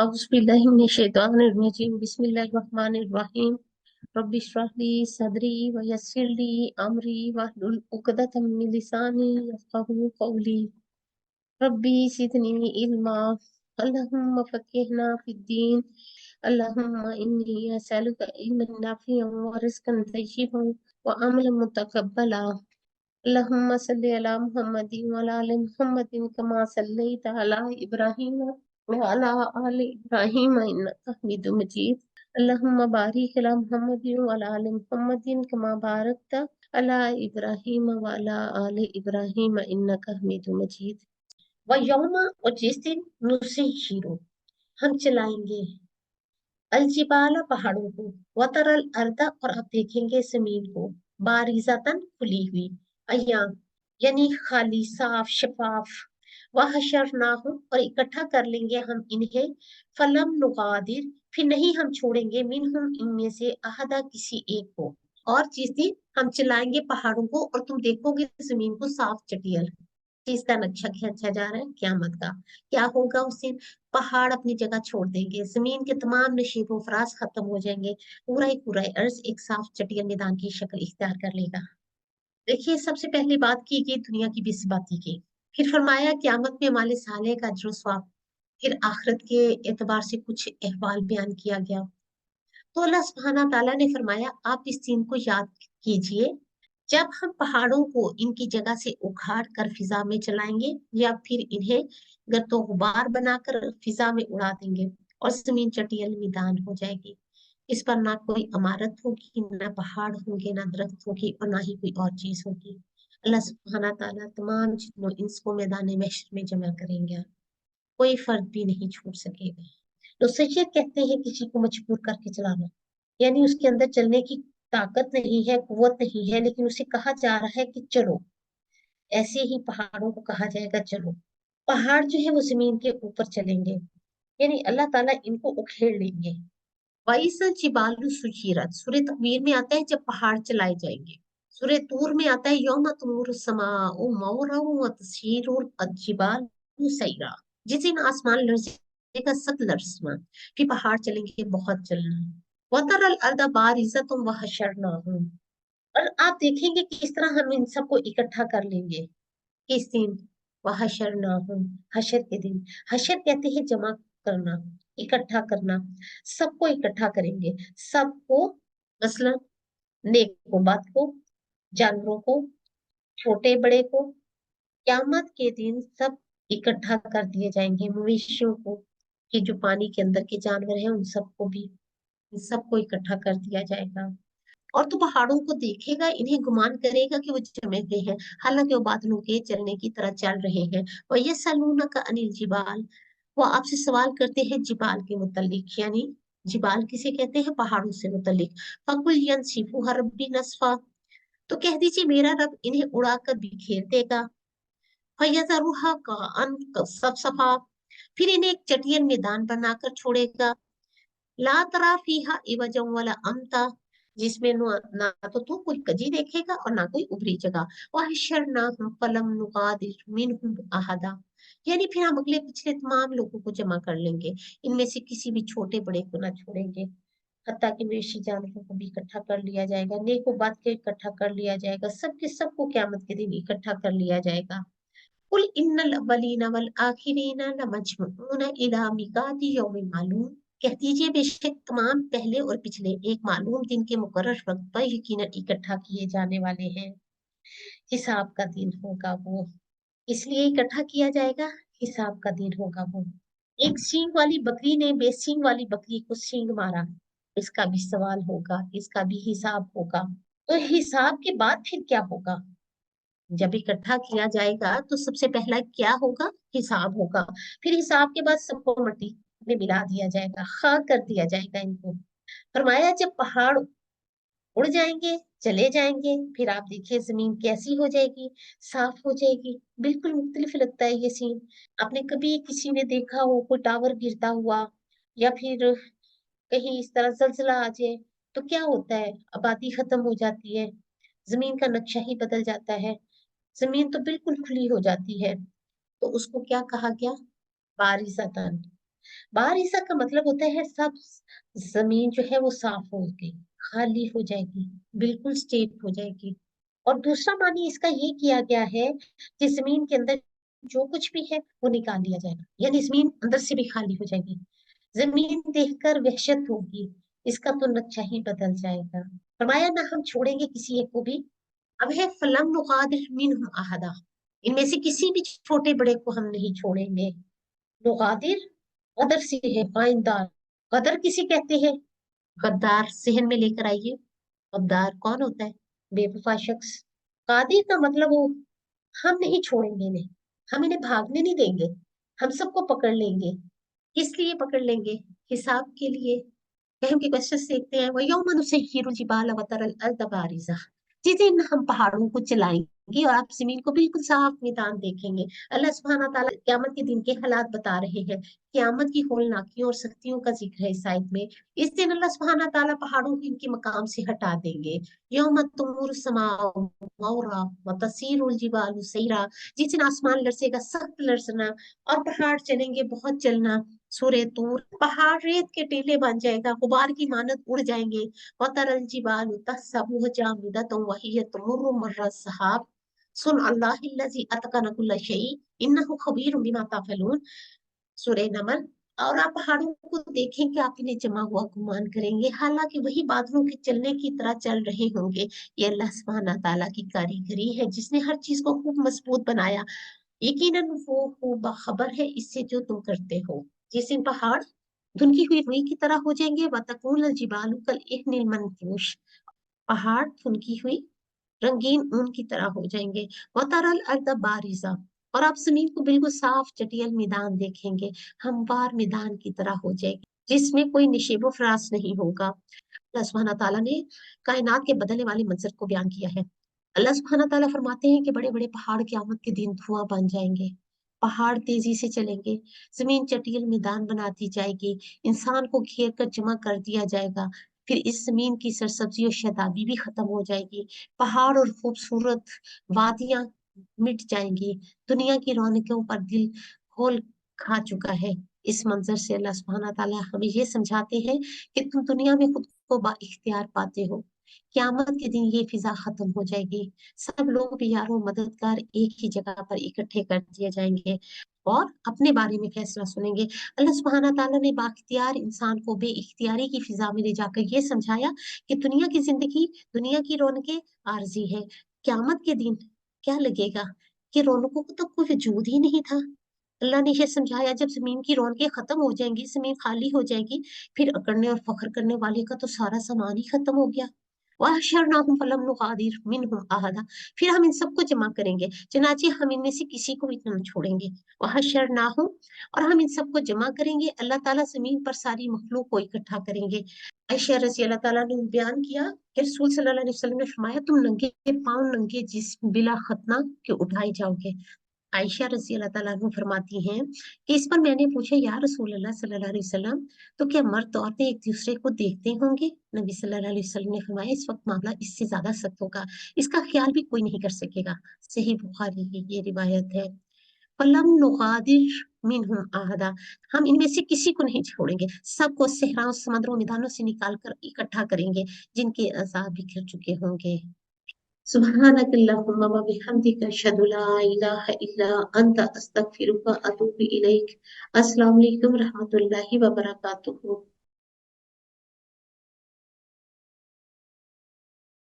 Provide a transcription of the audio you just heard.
औज़ुबिल्लाहिमिनश्शैतानिर्रजीम बिस्मिल्लाहिर्रहमानिर्रहीम रब्बि इश्रह ली सदरी व यस्सिर ली अमरी वहलुल उक़दतम मिन लिसानी यफ़क़हू क़ौली रब्बी ज़िदनी इल्मा अल्लाहुम्मा फ़क़्हिना फ़िद्दीन अल्लाहुम्मा इन्नी असअलुका इल्मन नाफ़िअन व रिज़्क़न तय्यिबन व अमलन मुतक़ब्बला अल्लाहुम्मा सल्लि अला मुहम्मदिन व अला आलि मुहम्मदिन कमा सल्लैता अला इब्राहीम व अला आलि इब्राहीम इन्नका हमीदुम मजीद अल्लाहुम्मा बारिक अला मुहम्मदिन व अला आलि मुहम्मदिन कमा बारकता अला इब्राहीम व अला आलि इब्राहीम इन्नका हमीदुम मजीद। व यौमा, और जिस दिन नुसय्यिरु, हम चलाएंगे अलजिबाला, पहाड़ों को, वतरल अर्दा, और आप देखेंगे जमीन को, बारिज़तन, खुली हुई, अय्याम यानी खाली, साफ शफाफ, वहशरनाहुम, और इकट्ठा कर लेंगे हम इन्हें, फलम नुगादिर, फिर नहीं हम छोड़ेंगे, मिनहुम, इनमें से, अहदा, किसी एक को। और जिस दिन हम चलाएंगे पहाड़ों को और तुम देखोगे जमीन को साफ चटियल, इसका नक्शा खींचा जा रहा है क्यामत का। क्या होगा उस दिन? पहाड़ अपनी जगह छोड़ देंगे, जमीन के तमाम नशीब फराज खत्म हो जाएंगे, पूरा ही पूरा अर्ज एक साफ चटियल मैदान की शक्ल इख्तियार कर लेगा। देखिए, सबसे पहली बात की गई दुनिया की बेसिबाती की, फिर फरमाया क्यामत में माले साले का अज्र सवाब, फिर आखिरत के एतबार से कुछ अहवाल बयान किया गया। तो अल्लाह सुब्हाना ताला ने फरमाया, आप इस दिन को याद कीजिए जब हम पहाड़ों को इनकी जगह से उखाड़ कर फिजा में चलाएंगे, या फिर इन्हें गर्दो गुबार बनाकर फिजा में उड़ा देंगे और जमीन चटियल मैदान हो जाएगी। इस पर ना कोई इमारत होगी, ना पहाड़ होंगे, ना दरख्त होगी, और ना ही कोई और चीज होगी। अल्लाह सुब्हाना ताला तमाम जिन्नों इंस को मैदान महशर में जमा करेंगे, कोई फर्द भी नहीं छोड़ सकेगा। तो सैयद कहते हैं किसी को मजबूर करके चलाना, यानी उसके अंदर चलने की ताकत नहीं है, कुव्वत नहीं है, लेकिन उसे कहा जा रहा है कि चलो। ऐसे ही पहाड़ों को कहा जाएगा चलो। पहाड़ जो है वो जमीन के ऊपर चलेंगे, यानी अल्लाह ताला इनको उखेड़ लेंगे। वाइसल जिबालु सुजीरत, सूरह तकवीर में आता है जब पहाड़ चलाए जाएंगे। सूरह तूर में आता है यौम तमूर समाउ मौरा व तसीरुल जिबालु सैरा, जिस दिन आसमान लर्जेगा सख्त लर्जमा, फिर पहाड़ चलेंगे बहुत चलना। वतरल अर्दा बारिज़तुम व हशरनाहुम, और आप देखेंगे कि किस तरह हम इन सबको इकट्ठा कर लेंगे। किस दिन? वह हशरनाहुम, हशर के दिन। हशर कहते हैं जमा करना, इकट्ठा करना, सबको इकट्ठा करेंगे, सबको, मसलन नेक को, बद को, जानवरों को, छोटे बड़े को, क्यामत के दिन सब इकट्ठा कर दिए जाएंगे। मवेशियों को, कि जो पानी के अंदर के जानवर हैं उन सबको भी, इन सबको इकट्ठा कर दिया जाएगा। और तो पहाड़ों को देखेगा, इन्हें गुमान करेगा कि वो जमे हुए हैं, हालांकि वो बादलों के चलने की तरह चल रहे हैं। और ये सलूना का अनिल जिबाल, वो आपसे सवाल करते हैं जिबाल के मुतल्लिक, यानी जिबाल किसे कहते हैं? पहाड़ों से मुतल्लिक। फकुल यनसिफुहा रब्बी नस्फा, तो कह दीजिए मेरा रब इन्हें उड़ाकर बिखेर देगा। फयज़रुहा काअन सफसफा, फिर इन्हें एक चटियल मैदान बनाकर छोड़ेगा। ला तरा फीहा इवजन वला अमता, जिसमें ना तो तू कोई कजी देखेगा और ना कोई उभरी जगह। वहशरनाहुम फलम नुगादिर मिनहुम अहदा, यानी फिर हम अगले पिछले तमाम लोगों को जमा कर लेंगे, इनमें से किसी भी छोटे बड़े को ना छोड़ेंगे। हत्ता कि मवेशी जानवरों को भी इकट्ठा कर लिया जाएगा, नेको बात के इकट्ठा कर लिया जाएगा, सबके सबको क्यामत के दिन इकट्ठा कर लिया जाएगा। कुल इन्नल अव्वलीना वल आखिरीना लमजमूना इला मिकाति यौमिन मालूम, कह दीजिए बेशक तमाम पहले और पिछले एक मालूम दिन के मुकर्रर वक्त पर यकीनन इकट्ठा किए जाने वाले हैं। हिसाब का दिन होगा वो, इसलिए इकट्ठा किया जाएगा, हिसाब का दिन होगा वो। एक सींग वाली बकरी ने बेसींग वाली बकरी को सींग मारा, इसका भी सवाल होगा, इसका भी हिसाब होगा। तो हिसाब के बाद फिर क्या होगा? जब इकट्ठा किया जाएगा तो सबसे पहला क्या होगा? हिसाब होगा। फिर हिसाब के बाद सबको मट्टी में मिला दिया जाएगा, खाक कर दिया जाएगा इनको। फरमाया जब पहाड़ उड़ जाएंगे, चले जाएंगे, फिर आप देखिए जमीन कैसी हो जाएगी, साफ हो जाएगी। बिल्कुल मुख्तलिफ लगता है ये सीन। आपने कभी किसी ने देखा हो कोई टावर गिरता हुआ, या फिर कहीं इस तरह जलजला आ जाए तो क्या होता है? आबादी खत्म हो जाती है, जमीन का नक्शा ही बदल जाता है, जमीन तो बिल्कुल खुली हो जाती है। तो उसको क्या कहा गया? बारिज़तन। बारिशा का मतलब होता है सब जमीन जो है वो साफ होगी, खाली हो जाएगी, बिल्कुल स्टेट हो जाएगी। और दूसरा मानी इसका ये किया गया है कि जमीन के अंदर जो कुछ भी है वो निकाल लिया जाएगा, यानी जमीन अंदर से भी खाली हो जाएगी। जमीन देखकर वहशत होगी, इसका तो नक्शा ही बदल जाएगा। फरमाया ना हम छोड़ेंगे किसी एक को भी। अब है फलम नुगादिर मिनहुम अहदा, इनमें से किसी भी छोटे बड़े को हम नहीं छोड़ेंगे। नुगादिर गदर से है, आइंदार। गदर किसे कहते हैं? गद्दार, सहन में लेकर आइए। गद्दार कौन होता है? बेवफा शख्स। कादिर का मतलब वो, हम नहीं छोड़ेंगे इन्हें, हम इन्हें भागने नहीं देंगे, हम सबको पकड़ लेंगे। किस लिए पकड़ लेंगे? हिसाब के लिए। हम के क्वेश्चन देखते हैं। वो यौम नुसय्यिरुल जिबाल व तरल अर्द बारिज़ा, जिस दिन हम पहाड़ों को चलाएंगे और आप जमीन को बिल्कुल साफ मैदान देखेंगे। अल्लाह सुब्हाना ताला क़यामत के दिन के हालात बता रहे हैं। क़यामत की होलनाकियों और सख्तियों का जिक्र है इस आयत में। इस दिन अल्लाह सुब्हाना ताला पहाड़ों को इनके मकाम से हटा देंगे। यौम तुमुर समाउ मौरा व तसीरुल जिबालु सैरा, जिस दिन आसमान लरसेगा, सख्त लरसना, और पहाड़ चलेंगे बहुत चलना। सूरे तूर, पहाड़ रेत के टीले बन जाएगा, गुबार की मानत उड़ जाएंगे। वतरल जिबाल तहसबुहा जामिदतन वहिय तमुर्रु मर्र सहाब, सुन अल्लाहिल्लज़ी अतक़न कुल्ल शै इन्नहु खबीरुम बिमा तफ़अलून। सूरे नमल। और आप पहाड़ों को देखें कि आप इन्हें जमा हुआ गुमान करेंगे, हालांकि वही बादलों के चलने की तरह चल रहे होंगे। ये अल्लाह सुब्हाना ताला की कारीगरी है, जिसने हर चीज को खूब मजबूत बनाया। यकीनन वो बाखबर है इससे जो तुम करते हो। जिस दिन पहाड़ धुनकी हुई रुई की तरह हो जाएंगे, वतकूल जिबालु कल इहनिल मनफूश, पहाड़ धुनकी हुई रंगीन ऊन की तरह हो जाएंगे। वतरल अर्द बारिजा, और आप जमीन को बिल्कुल साफ चटियल मैदान देखेंगे, हमवार मैदान की तरह हो जाएगी, जिसमें कोई निशेबो फरास नहीं होगा। अल्लाह सुब्हाना ताला ने कायनात के बदलने वाले मंजर को बयान किया है। अल्लाह सुब्हाना ताला फरमाते हैं कि बड़े बड़े पहाड़ क़यामत के दिन धुआं बन जाएंगे, पहाड़ तेजी से चलेंगे, जमीन चटियल मैदान बनाती जाएगी, इंसान को घेर कर जमा कर दिया जाएगा। फिर इस जमीन की सरसब्जी और शदाबी भी खत्म हो जाएगी, पहाड़ और खूबसूरत वादियां मिट जाएंगी, दुनिया की रौनकों पर दिल खोल खा चुका है। इस मंजर से अल्लाह सुब्हाना ताला हमें ये समझाते हैं कि तुम दुनिया में खुद को बाइख्तियार पाते हो, क़यामत के दिन ये फिजा खत्म हो जाएगी, सब लोग भी यारों मददगार एक ही जगह पर इकट्ठे कर दिए जाएंगे और अपने बारे में फैसला सुनेंगे। अल्लाह सुब्हाना ताला ने बाइख्तियार इंसान को बेइख्तियारी की फिजा में ले जाकर ये समझाया कि दुनिया की जिंदगी, दुनिया की रौनकें आरजी है। क़यामत के दिन क्या लगेगा कि रौनकों को तो कोई वजूद ही नहीं था। अल्लाह ने ये समझाया जब जमीन की रौनकें खत्म हो जाएंगी, जमीन खाली हो जाएगी, फिर अकड़ने और फख्र करने वाले का तो सारा सामान ही खत्म हो गया। वहशरनाहुम फलम नुगादिर मिनहुम अहदा, फिर हम इन सबको जमा करेंगे, चनाचे हम इनमें से किसी को भी न छोड़ेंगे। वहशरनाहुम, और हम इन सबको जमा करेंगे। अल्लाह ताला जमीन पर सारी मखलूक को इकट्ठा करेंगे। आयशा रजी अल्लाह ताला ने बयान किया कि रसूल सल्लल्लाहु अलैहि वसल्लम ने फरमाया, तुम नंगे पांव नंगे जिस्म बिला खतना के उठाए जाओगे। आयशा रजी अल्लाह ताला अन्हा फरमाती हैं कि इस पर मैंने पूछा, या रसूल अल्लाह सल्लल्लाहु अलैहि वसल्लम, तो क्या मर्द औरतें एक दूसरे को देखते होंगे? नबी सल्लल्लाहु अलैहि वसल्लम ने फरमाया, इस वक्त मामला इससे ज्यादा सख्त होगा, इसका ख्याल भी कोई नहीं कर सकेगा। सही बुखारी की ये रिवायत है। फलम नुगादिर मिनहुम अहदा, हम इनमें से किसी को नहीं छोड़ेंगे, सबको सहराओं समंदरों मैदानों से निकाल कर इकट्ठा करेंगे, जिनके अज़ाब बिखर चुके होंगे। सुब्हानक अल्लाहुम्मा व बिहम्दिका अशहदु ला इलाहा इल्ला अंता अस्तगफिरुका व अतूबु इलैक। अस्सलामु अलैकुम रहमतुल्लाहि व बरकातुहू।